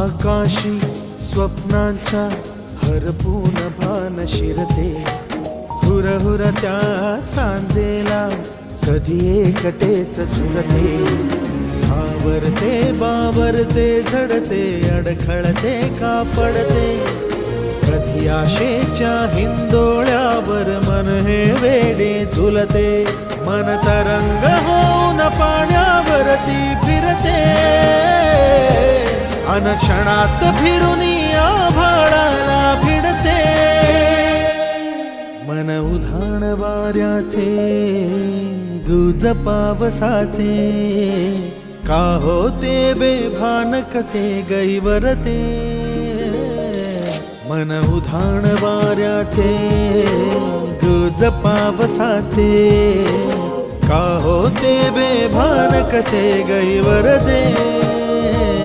आकाशी स्वप्नांच्या हरपून भान शिरते, हुरहुर त्या सांजेला कधी एकटेच झुलते, सावरते बावरते झडते अडखळते का पडते, कधी आशेच्या हिंदोळ्यावर मन हे वेडे झुलते, मन तरंग होऊन पाण्यावरती फिरते, अनक्षणात फिरून आभाळाला भिडते, मन उधाण वाऱ्याचे गुज पावसाचे, का होते बेभान कसे गैवरते, मन उधाण वाऱ्याचे गुज पावसाचे, का होते बेभान कसे गैवरते.